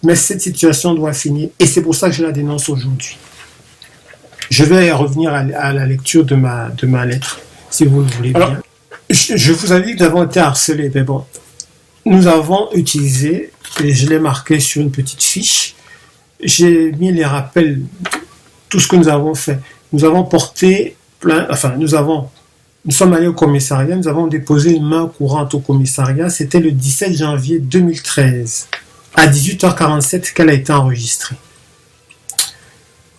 Mais cette situation doit finir et c'est pour ça que je la dénonce aujourd'hui. Je vais revenir à la lecture de ma lettre, si vous le voulez bien. Alors, je vous avais dit que nous avons été harcelés, mais bon, nous avons utilisé, et je l'ai marqué sur une petite fiche, j'ai mis les rappels, tout ce que nous avons fait. Nous avons porté plainte, enfin, nous sommes allés au commissariat, nous avons déposé une main courante au commissariat, c'était le 17 janvier 2013, à 18h47 qu'elle a été enregistrée.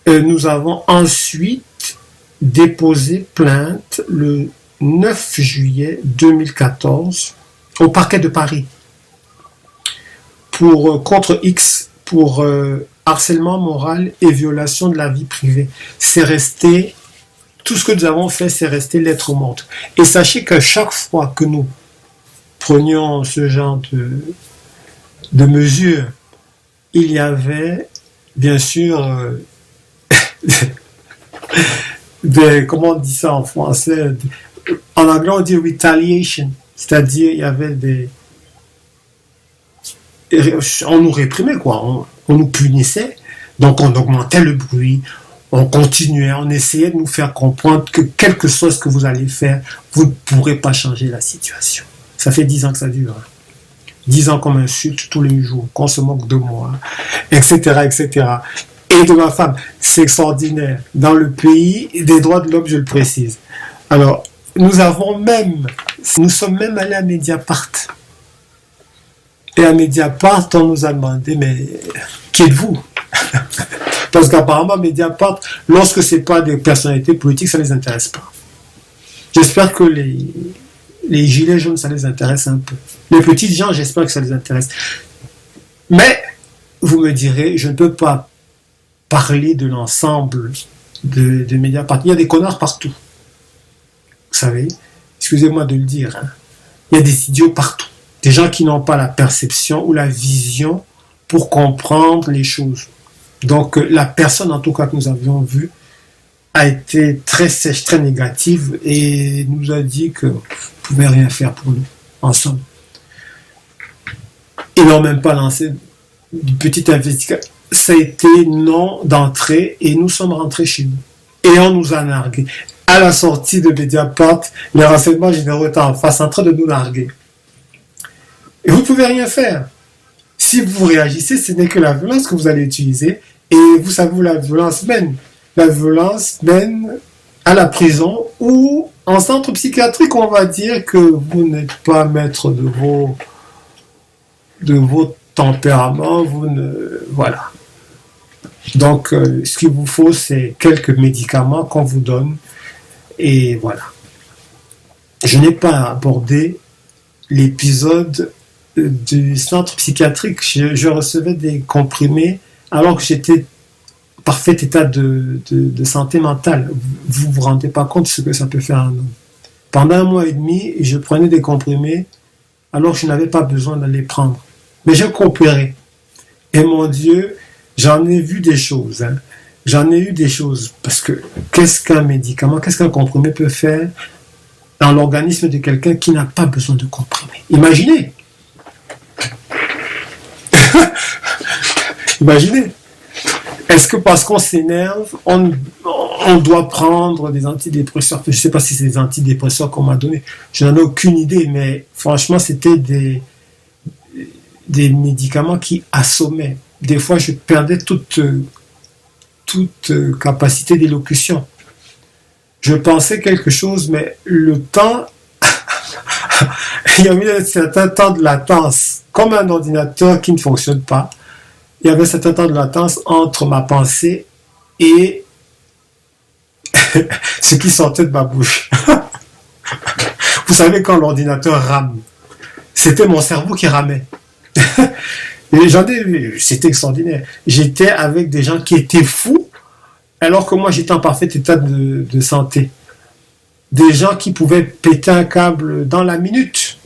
Nous avons ensuite déposé plainte le 9 juillet 2014 au parquet de Paris contre X pour harcèlement moral et violation de la vie privée. C'est resté, tout ce que nous avons fait, c'est resté lettre morte. Et sachez que chaque fois que nous prenions ce genre de mesures, il y avait bien sûr comment on dit ça en français, en anglais on dit retaliation, c'est-à-dire il y avait on nous réprimait quoi, on nous punissait, donc on augmentait le bruit, on continuait, on essayait de nous faire comprendre que quel que soit ce que vous allez faire, vous ne pourrez pas changer la situation. Ça fait 10 ans que ça dure, 10 ans qu'on m'insulte tous les jours, qu'on se moque de moi, etc., etc. Et de ma femme, c'est extraordinaire. Dans le pays des droits de l'homme, je le précise. Alors, nous sommes même allés à Mediapart. Et à Mediapart, on nous a demandé, mais qui êtes-vous? Parce qu'apparemment, Mediapart, lorsque ce n'est pas des personnalités politiques, ça ne les intéresse pas. J'espère que les gilets jaunes, ça les intéresse un peu. Les petites gens, j'espère que ça les intéresse. Mais, vous me direz, je ne peux pas parler de l'ensemble de Mediapart. Il y a des connards partout. Vous savez, excusez-moi de le dire, hein. Il y a des idiots partout. Des gens qui n'ont pas la perception ou la vision pour comprendre les choses. Donc, la personne, en tout cas, que nous avions vue, a été très sèche, très négative et nous a dit que vous ne pouvez rien faire pour nous, en somme. Ils n'ont même pas lancé une petite investigation. Ça a été non d'entrée et nous sommes rentrés chez nous. Et on nous a nargués. À la sortie de Mediapart, les renseignements généraux étaient en face, en train de nous narguer. Et vous ne pouvez rien faire. Si vous réagissez, ce n'est que la violence que vous allez utiliser. Et vous savez où la violence mène. La violence mène à la prison ou en centre psychiatrique, on va dire que vous n'êtes pas maître de vos tempéraments. Voilà. Donc, ce qu'il vous faut, c'est quelques médicaments qu'on vous donne. Et voilà. Je n'ai pas abordé l'épisode du centre psychiatrique. Je recevais des comprimés alors que j'étais en parfait état de santé mentale. Vous ne vous rendez pas compte de ce que ça peut faire à un homme. Pendant 1 mois et demi, je prenais des comprimés alors que je n'avais pas besoin de les prendre. Mais je coopérais. Et mon Dieu, j'en ai vu des choses. Hein. J'en ai eu des choses. Parce que qu'est-ce qu'un médicament, qu'est-ce qu'un comprimé peut faire dans l'organisme de quelqu'un qui n'a pas besoin de comprimé? Imaginez. Imaginez. Est-ce que parce qu'on s'énerve, on doit prendre des antidépresseurs? Je ne sais pas si c'est des antidépresseurs qu'on m'a donné. Je n'en ai aucune idée, mais franchement, c'était des médicaments qui assommaient. Des fois, je perdais toute capacité d'élocution. Je pensais quelque chose, mais le temps, il y avait un certain temps de latence. Comme un ordinateur qui ne fonctionne pas, il y avait un certain temps de latence entre ma pensée et ce qui sortait de ma bouche. Vous savez, quand l'ordinateur rame, c'était mon cerveau qui ramait. Et c'était extraordinaire. J'étais avec des gens qui étaient fous, alors que moi j'étais en parfait état de santé. Des gens qui pouvaient péter un câble dans la minute.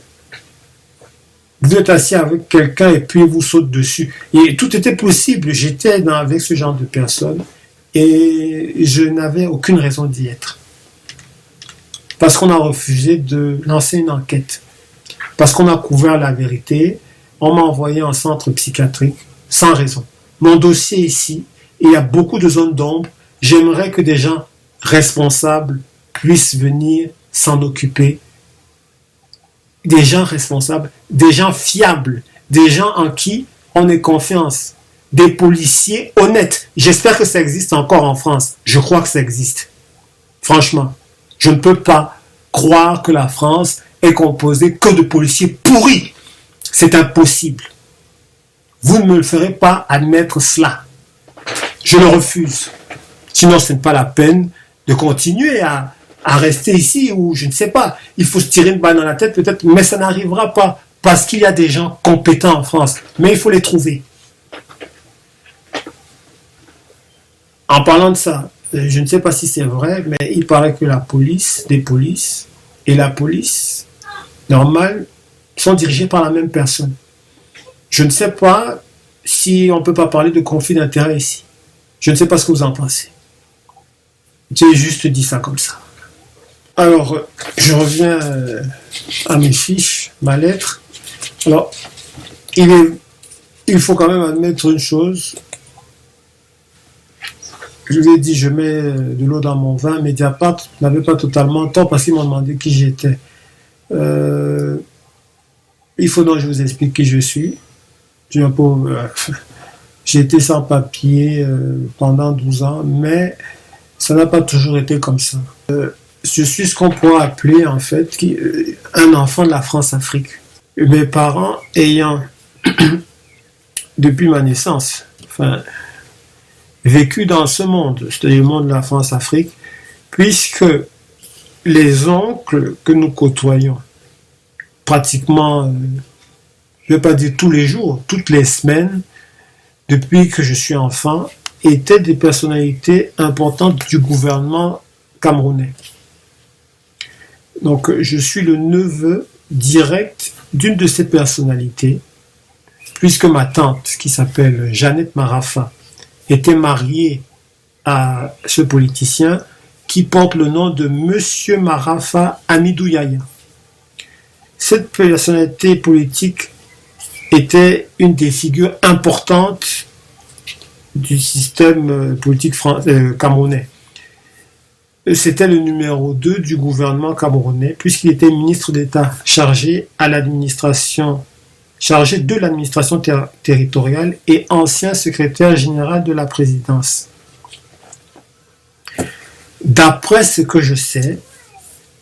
Vous êtes assis avec quelqu'un et puis il vous saute dessus. Et tout était possible. J'étais avec ce genre de personnes et je n'avais aucune raison d'y être. Parce qu'on a refusé de lancer une enquête. Parce qu'on a couvert la vérité. On m'a envoyé en centre psychiatrique. sans raison. Mon dossier ici, il y a beaucoup de zones d'ombre. J'aimerais que des gens responsables puissent venir s'en occuper. Des gens responsables, des gens fiables, des gens en qui on ait confiance. Des policiers honnêtes. J'espère que ça existe encore en France. Je crois que ça existe. Franchement, je ne peux pas croire que la France est composée que de policiers pourris. C'est impossible. Vous ne me le ferez pas admettre cela. Je le refuse. Sinon, ce n'est pas la peine de continuer à rester ici ou je ne sais pas. Il faut se tirer une balle dans la tête peut-être, mais ça n'arrivera pas parce qu'il y a des gens compétents en France. Mais il faut les trouver. En parlant de ça, je ne sais pas si c'est vrai, mais il paraît que la police, des polices et la police normale sont dirigées par la même personne. Je ne sais pas si on ne peut pas parler de conflit d'intérêts ici. Je ne sais pas ce que vous en pensez. J'ai juste dit ça comme ça. Alors, je reviens à mes fiches, ma lettre. Alors, il faut quand même admettre une chose. Je vous ai dit, je mets de l'eau dans mon vin. Mediapart n'avait pas totalement tort parce qu'ils m'ont demandé qui j'étais. Il faut donc que je vous explique qui je suis. J'ai été sans papier pendant 12 ans, mais ça n'a pas toujours été comme ça. Je suis ce qu'on pourrait appeler en fait un enfant de la France-Afrique. Mes parents ayant, depuis ma naissance, vécu dans ce monde, c'est-à-dire le monde de la France-Afrique, puisque les oncles que nous côtoyons, pratiquement, je ne vais pas dire tous les jours, toutes les semaines, depuis que je suis enfant, étaient des personnalités importantes du gouvernement camerounais. Donc, je suis le neveu direct d'une de ces personnalités, puisque ma tante, qui s'appelle Jeannette Marafa, était mariée à ce politicien qui porte le nom de Monsieur Marafa Hamidou Yahya. Cette personnalité politique était une des figures importantes du système politique camerounais. C'était le numéro 2 du gouvernement camerounais, puisqu'il était ministre d'État chargé de l'administration territoriale et ancien secrétaire général de la présidence. D'après ce que je sais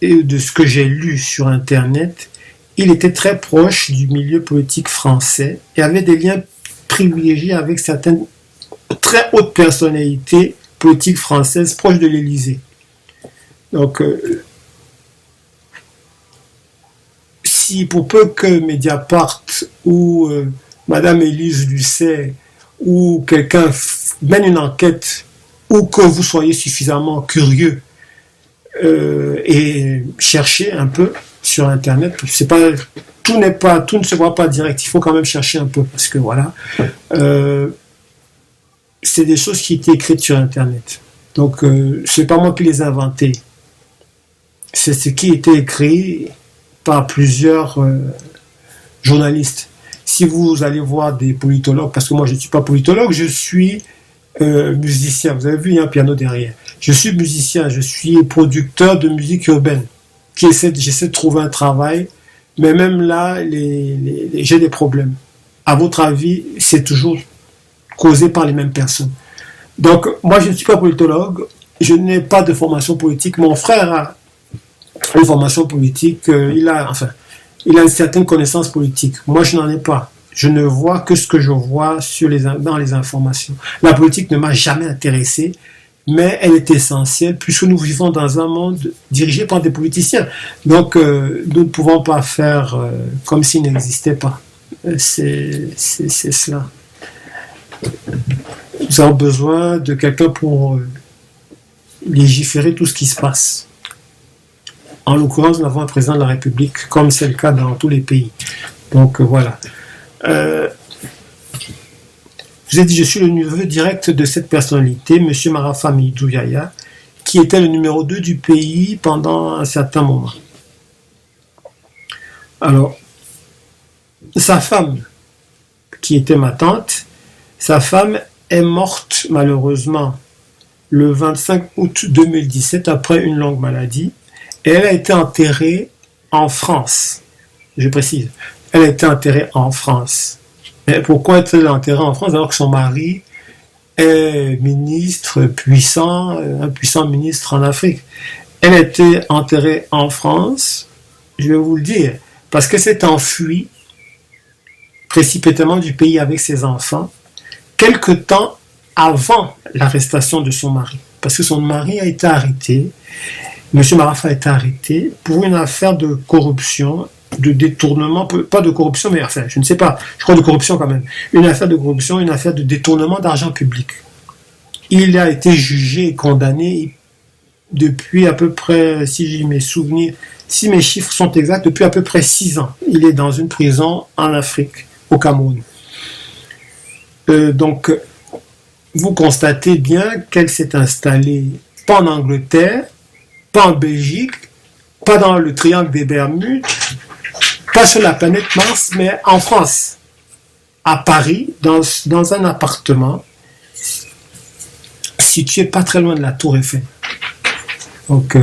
et de ce que j'ai lu sur Internet, il était très proche du milieu politique français et avait des liens privilégiés avec certaines très hautes personnalités politiques françaises proches de l'Élysée. Donc, si pour peu que Mediapart ou Madame Élise Lucet ou quelqu'un mène une enquête ou que vous soyez suffisamment curieux et cherchez un peu sur Internet, tout ne se voit pas direct, il faut quand même chercher un peu parce que voilà, c'est des choses qui étaient écrites sur Internet. Donc, c'est pas moi qui les ai inventées. C'est ce qui était écrit par plusieurs journalistes. Si vous allez voir des politologues, parce que moi je ne suis pas politologue, je suis musicien. Vous avez vu, il y a un piano derrière. Je suis musicien, je suis producteur de musique urbaine. J'essaie de trouver un travail, mais même là, j'ai des problèmes. À votre avis, c'est toujours causé par les mêmes personnes. Donc, moi je ne suis pas politologue, je n'ai pas de formation politique. Mon frère a une formation politique, il a une certaine connaissance politique. Moi, je n'en ai pas. Je ne vois que ce que je vois dans les informations. La politique ne m'a jamais intéressé, mais elle est essentielle puisque nous vivons dans un monde dirigé par des politiciens. Donc, nous ne pouvons pas faire comme s'il n'existait pas. C'est cela. Nous avons besoin de quelqu'un pour légiférer tout ce qui se passe. En l'occurrence, nous avons un président de la République, comme c'est le cas dans tous les pays. Donc voilà. Je vous ai dit, je suis le neveu direct de cette personnalité, M. Marafa Hamidou Yahya, qui était le numéro 2 du pays pendant un certain moment. Alors, sa femme, qui était ma tante, Sa femme est morte malheureusement le 25 août 2017 après une longue maladie et elle a été enterrée en France. Je précise, elle a été enterrée en France. Mais pourquoi est-elle enterrée en France alors que son mari est ministre puissant, un puissant ministre en Afrique? Elle a été enterrée en France, je vais vous le dire, parce qu'elle s'est enfuie précipitamment du pays avec ses enfants, quelque temps avant l'arrestation de son mari. Parce que son mari a été arrêté, M. Marafa a été arrêté pour une affaire de corruption, de détournement, pas de corruption, mais enfin, je ne sais pas, je crois de corruption quand même. Une affaire de corruption, une affaire de détournement d'argent public. Il a été jugé et condamné depuis à peu près, si j'ai mes souvenirs, si mes chiffres sont exacts, depuis à peu près 6 ans. Il est dans une prison en Afrique, au Cameroun. Donc, vous constatez bien qu'elle s'est installée pas en Angleterre, pas en Belgique, pas dans le triangle des Bermudes, pas sur la planète Mars, mais en France, à Paris, dans un appartement situé pas très loin de la Tour Eiffel. Donc,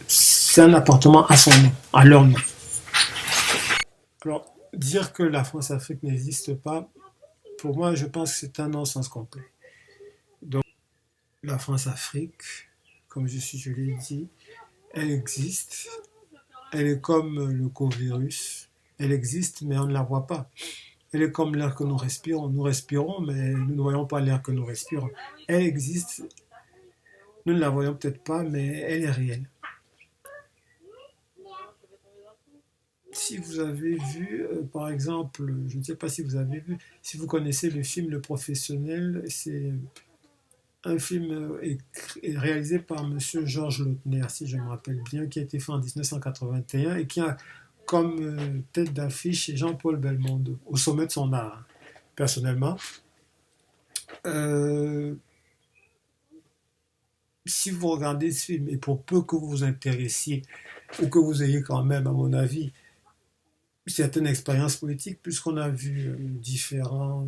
c'est un appartement à son nom, à leur nom. Alors, dire que la France-Afrique n'existe pas, pour moi, je pense que c'est un non-sens complet. Donc, la France-Afrique, comme je l'ai dit, elle existe. Elle est comme le covirus. Elle existe, mais on ne la voit pas. Elle est comme l'air que nous respirons. Nous respirons, mais nous ne voyons pas l'air que nous respirons. Elle existe. Nous ne la voyons peut-être pas, mais elle est réelle. Si vous avez vu, par exemple, je ne sais pas si vous avez vu, si vous connaissez le film Le Professionnel, c'est un film réalisé par Monsieur Georges Lautner, si je me rappelle bien, qui a été fait en 1981 et qui a comme tête d'affiche Jean-Paul Belmondo, au sommet de son art. Personnellement, euh, si vous regardez ce film, et pour peu que vous vous intéressiez, ou que vous ayez quand même, à mon avis, certaines expériences politiques, puisqu'on a vu différents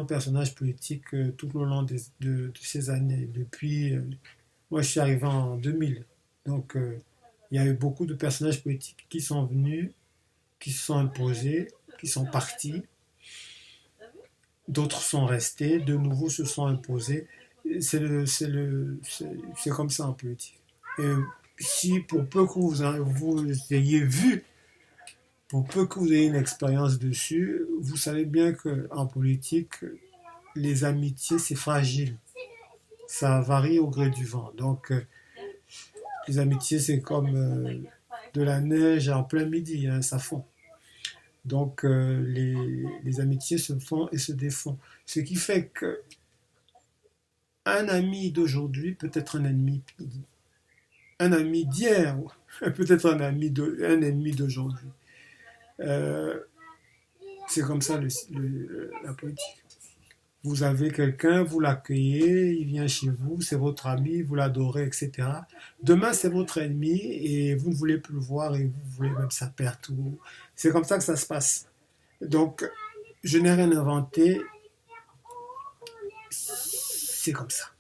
personnages politiques tout au long de ces années. Depuis, moi je suis arrivé en 2000, donc il y a eu beaucoup de personnages politiques qui sont venus, qui se sont imposés, qui sont partis, d'autres sont restés, de nouveaux se sont imposés. C'est comme ça en politique. Et si pour peu que vous ayez vu, pour peu que vous ayez une expérience dessus, vous savez bien qu'en politique, les amitiés, c'est fragile. Ça varie au gré du vent. Donc, les amitiés, c'est comme de la neige en plein midi, hein, ça fond. Donc, les amitiés se font et se défont. Ce qui fait que un ami d'aujourd'hui peut être un ami d'hier, peut être un ennemi d'aujourd'hui. Euh, c'est comme ça la politique. Vous avez quelqu'un, vous l'accueillez, il vient chez vous, c'est votre ami, vous l'adorez, etc. Demain, c'est votre ennemi et vous ne voulez plus le voir et vous voulez même sa perte. C'est comme ça que ça se passe. Donc, je n'ai rien inventé, c'est comme ça.